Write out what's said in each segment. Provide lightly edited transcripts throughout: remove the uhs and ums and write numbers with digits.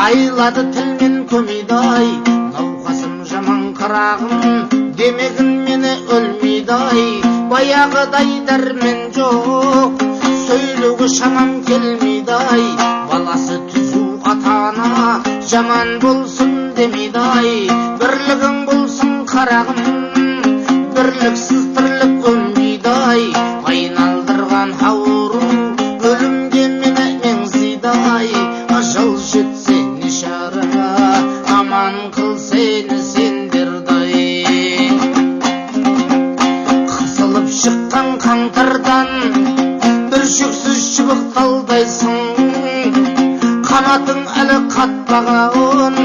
айлады тілмен көмейдай, науқасым жаман қарағым, демегін мені өлмейдай. Баяғыдай дәрмен жоқ, сөйлеуге шамам келмейдай. Баласы түзу ата-ана, жаман болсын демейдай. Бірлігің болсын қарағым, бірліксіз тірлік өнбейдай. Айналдырған ауру, өлімге мені меңзейдай. Ажал жетсе не шара, аман қыл сені сендердай. Қысылып шыққан қаңтардан бүршексіз шыбықталдайсың. Қанатың әлі қатпаған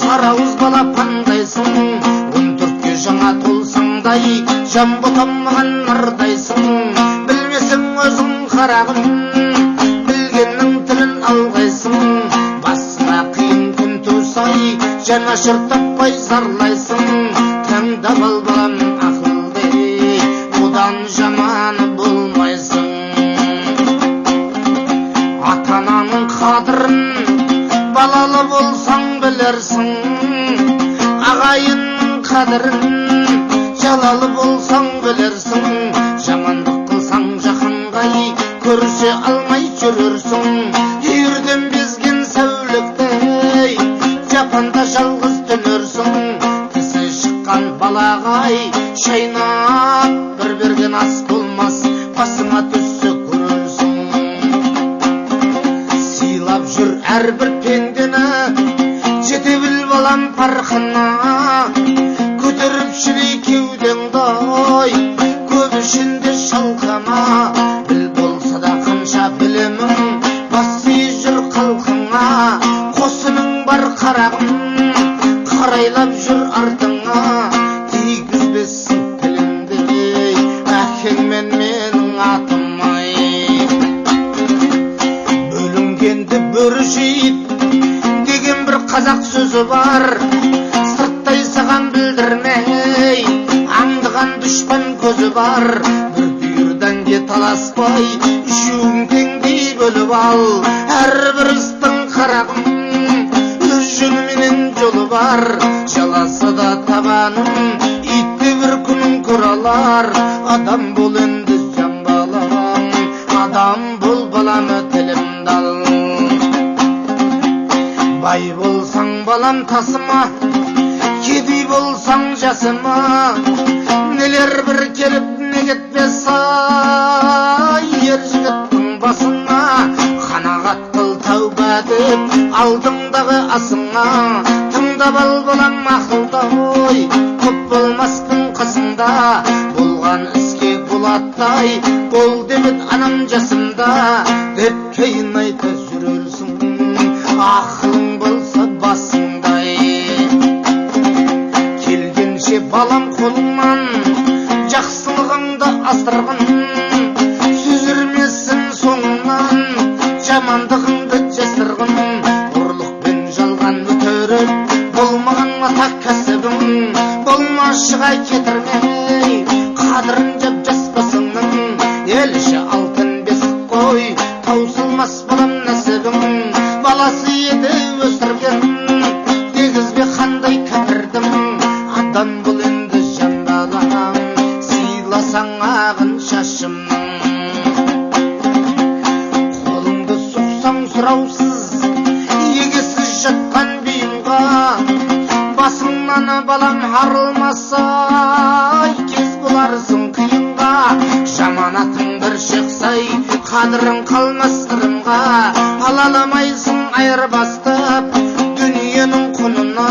сарауыз балапандайсың. 14-ке жаңа толсаңдай жан ботамаған нұрдайсың. Білмесің өзің қарағым, білгеннің тілін алғайсың. Басына қиын күн тусай жанашыр таппай зарлайсың. Таңдап ал балам ақылды, одан жаманы болмайсың. Ата-ананың қадірін балалы болсаң білерсің. Ағайынның қадірін жалалы болсаң білерсің. Жамандық қылсаң жақынғай көрсе алмай жүрерсің. Үйірден безген сәуліктей жапанда жалғыз түнерсің. Тісі шыққан балағай шайнап бір берген ас болмас, басыңа түссе көрерсің. Сыйлап жүр әрбір пендені, жете біл балам парқына. Көтеріп шілей кеудеңдай, көп ішінде шалқама. Біл болса да қанша білімің, басы жүр қалқыңа. Қосының бар қарағым, қарайлап жүр артыңа. Тигізбесін тілімдей, әкең мен менің атымай. Бөлінгенді бөрі жейд деген бір қазақ сөзі бар. Сырттай саған білдірмей, аңдыған дүшпан көзі бар. Бір түйірден де таласпай, үшеуін теңдей бөліп ал. Әрбір істің қарағым, өз жөніменен жолы бар. Жаласа да табаным, итті бір күнін көралар. Адам бол енді жан балам, адам бол баламы тілімді ал. Бай болсаң балам тасыма, кедей болсаң жасыма. Нелер бір келіп не кетпес ай, ер жігіттің басына. Қанағат қыл тәуба деп алдыңдағы асыңа. Тыңдап ал балам ақылда ой, көп болмаспын қасыңда. Болған іске болаттай бол демет анам жасымда, деп кейін айта жүрерсің. Ақылың болса басыңдай. Келгенше балам қолыңнан жақсылығыңды асырғын. Сүзірмесін соңынан жамандығыңды жасырғын. Ұрлықпен жалған өтеріп болмаған ата кәсібің. Болмашыға кетірмей қадірін жап жас басыңның. Елші алтын бесік қой, таусылмас балам нәсібің. Баласы еді өсірген, дегізбе қандай кәпірдім. Адам бұл енді жан балам, сыйласаң ағын шашымның. Қолыңды соқсаң сұраусыз, егесіз жатқан бүйімға. Басыңнан балам арылмаса, кез боларсың қиынға. Жаманатың бір шықсай, қадірің қалмас ырымға. Алаламайсың айырбастап дүниенің құнына.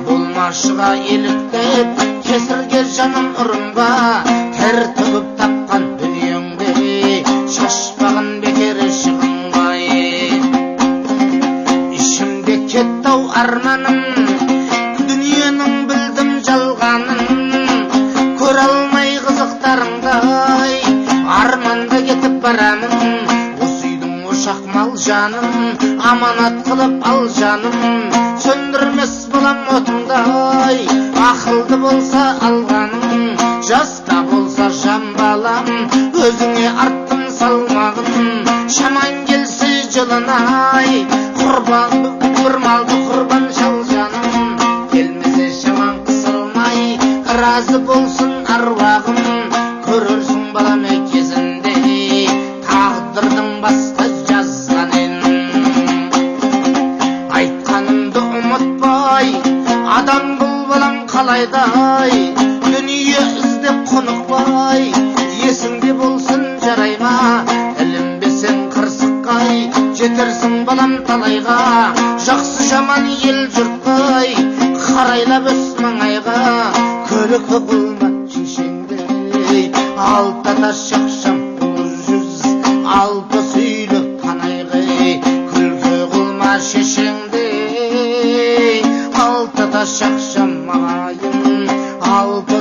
Болмашыға еліктеп кесірге жаным ұрынға. Тер төгіп тапқан дүниеңде шашпағын бекер шығынбай. Ішімде кеттау арманым, дүниенің білдім жалғанын. Көре алмай қызықтарыңдай арманда кетіп барамын. Осы үйдің ошақ мал жаным, аманат қылып ал жаным. Сөндірмес болам отыңдай, ақылды болса алғаным. Жаста болса жан балам, өзіңе арттым салмағын. Шаман келсе жылынай, құрбан темір малды құрбан шал жаным, келмесе шаман қысылмай, разы болсын аруағым, көрерсің балам кезінде тағдырдың басқа жазғанын. Айтқанымды ұмытпай, адам бұл балам қалайдай, дүние іздеп құнықпай, есіңде болсын жарайма, ілінбесең қырсыққай, жетерсің балам талайға, жақсы жаман ел жұртпай, қарайлап өс маңайға, күлкі қылма шешеңдей, алты тас шақшам ұлы жүз, алты сүйлі қанайғай, күлкі қылма шешеңдей, алты тас шақшам мағайын, алты